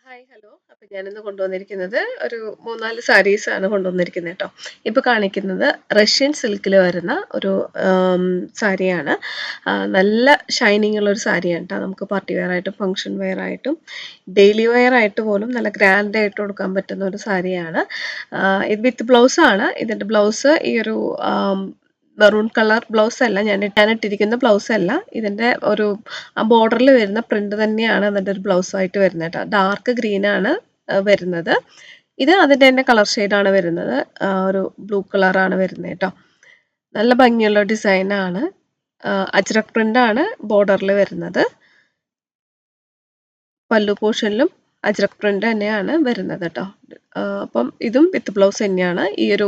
Hi hello. അപ്പം ഞാനിന്ന് കൊണ്ടുവന്നിരിക്കുന്നത് ഒരു 3-4 സാരീസാണ് കൊണ്ടുവന്നിരിക്കുന്നത് കേട്ടോ. ഇപ്പോൾ കാണിക്കുന്നത് റഷ്യൻ സിൽക്കിൽ വരുന്ന ഒരു സാരിയാണ്. നല്ല ഷൈനിങ് ഉള്ള ഒരു സാരിയാണ് കേട്ടോ. നമുക്ക് പാർട്ടി വെയർ ആയിട്ടും ഫങ്ഷൻ വെയർ ആയിട്ടും ഡെയിലി വെയർ ആയിട്ട് പോലും നല്ല ഗ്രാൻഡ് ആയിട്ട് കൊടുക്കാൻ പറ്റുന്ന ഒരു സാരിയാണ്. ഇത് വിത്ത് ബ്ലൗസാണ്. ഇതിൻ്റെ ബ്ലൗസ് ഈ ഒരു മെറൂൺ കളർ ബ്ലൗസ് അല്ല, ഞാൻ ഇട്ടിരിക്കുന്ന ബ്ലൗസ് അല്ല. ഇതിൻ്റെ ഒരു ബോർഡറിൽ വരുന്ന പ്രിന്റ് തന്നെയാണ് അതിൻ്റെ ഒരു ബ്ലൗസ് ആയിട്ട് വരുന്നത് കേട്ടോ. ഡാർക്ക് ഗ്രീൻ ആണ് വരുന്നത്. ഇത് അതിൻ്റെ തന്നെ കളർ ഷെയ്ഡാണ് വരുന്നത്. ഒരു ബ്ലൂ കളറാണ് വരുന്നത് കേട്ടോ. നല്ല ഭംഗിയുള്ള ഡിസൈനാണ്. അജ്രക് പ്രിന്റ് ആണ് ബോർഡറിൽ വരുന്നത്. പല്ലു പോർഷനിലും അജ്രക് പ്രിന്റ് തന്നെയാണ് വരുന്നത് കേട്ടോ. അപ്പം ഇതും വിത്ത് ബ്ലൗസ് തന്നെയാണ്. ഈ ഒരു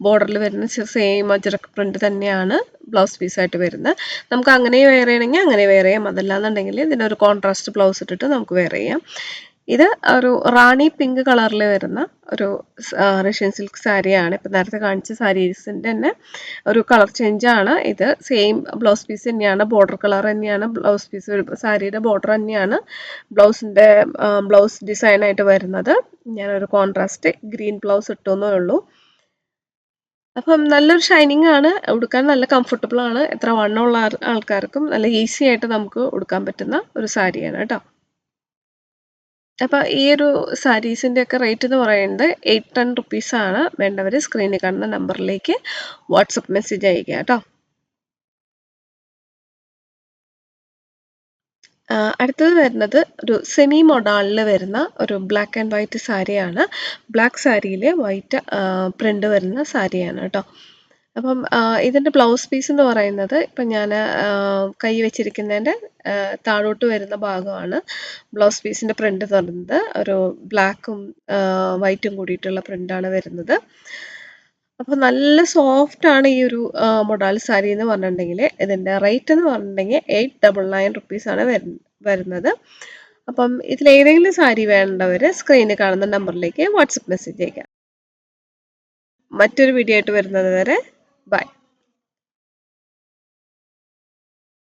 ബോർഡറിൽ വരുന്ന സെയിം അജ്രക് പ്രിന്റ് തന്നെയാണ് ബ്ലൗസ് പീസായിട്ട് വരുന്നത്. നമുക്ക് അങ്ങനെ വെയർ ചെയ്യണമെങ്കിൽ അങ്ങനെ വെയർ ചെയ്യാം. അതല്ലാന്നുണ്ടെങ്കിൽ ഇതിനൊരു കോൺട്രാസ്റ്റ് ബ്ലൗസ് ഇട്ടിട്ട് നമുക്ക് വെയർ ചെയ്യാം. ഇത് ഒരു റാണി പിങ്ക് കളറിൽ വരുന്ന ഒരു റഷ്യൻ സിൽക്ക് സാരിയാണ്. ഇപ്പം നേരത്തെ കാണിച്ച സാരീസിൻ്റെ തന്നെ ഒരു കളർ ചേഞ്ചാണ്. ഇത് സെയിം ബ്ലൗസ് പീസ് തന്നെയാണ്, ബോർഡർ കളർ തന്നെയാണ് ബ്ലൗസ് പീസ്, സാരിയുടെ ബോർഡർ തന്നെയാണ് ബ്ലൗസിൻ്റെ ബ്ലൗസ് ഡിസൈനായിട്ട് വരുന്നത്. ഞാനൊരു കോൺട്രാസ്റ്റ് ഗ്രീൻ ബ്ലൗസ് ഇട്ടുന്നേ ഉള്ളൂ. അപ്പം നല്ലൊരു ഷൈനിങ് ആണ്, ഉടുക്കാൻ നല്ല കംഫർട്ടബിൾ ആണ്. എത്ര വണ്ണമുള്ള ആൾക്കാർക്കും നല്ല ഈസി ആയിട്ട് നമുക്ക് ഉടുക്കാൻ പറ്റുന്ന ഒരു സാരിയാണ് കേട്ടോ. അപ്പോൾ ഈ ഒരു സാരീസിൻ്റെ ഒക്കെ റേറ്റ് എന്ന് പറയുന്നത് 810 റുപ്പീസാണ്. വേണ്ടവർ സ്ക്രീനിൽ കാണുന്ന നമ്പറിലേക്ക് വാട്സപ്പ് മെസ്സേജ് അയക്കുക കേട്ടോ. അടുത്തത് വരുന്നത് ഒരു സെമി മൊഡാളിൽ വരുന്ന ഒരു ബ്ലാക്ക് ആൻഡ് വൈറ്റ് സാരിയാണ്. ബ്ലാക്ക് സാരിയിൽ വൈറ്റ് പ്രിന്റ് വരുന്ന സാരിയാണ് കേട്ടോ. അപ്പം ഇതിൻ്റെ ബ്ലൗസ് പീസ് എന്ന് പറയുന്നത് ഇപ്പം ഞാൻ കൈ വെച്ചിരിക്കുന്നതിൻ്റെ താഴോട്ട് വരുന്ന ഭാഗമാണ് ബ്ലൗസ് പീസിൻ്റെ പ്രിന്റ് വരുന്നത്. ഒരു ബ്ലാക്കും വൈറ്റും കൂടിയിട്ടുള്ള പ്രിന്റാണ് വരുന്നത്. അപ്പോൾ നല്ല സോഫ്റ്റ് ആണ് ഈ ഒരു മൊഡാൽ സാരി എന്ന് പറഞ്ഞിട്ടുണ്ടെങ്കിൽ. ഇതിൻ്റെ റേറ്റ് എന്ന് പറഞ്ഞിട്ടുണ്ടെങ്കിൽ 899 റുപ്പീസാണ് വരുന്നത്. അപ്പം ഇതിലേതെങ്കിലും സാരി വേണ്ടവർ സ്ക്രീനിൽ കാണുന്ന നമ്പറിലേക്ക് വാട്സപ്പ് മെസ്സേജ് അയക്കാം. മറ്റൊരു വീഡിയോ ആയിട്ട് വരുന്നത് വരെ ബൈ.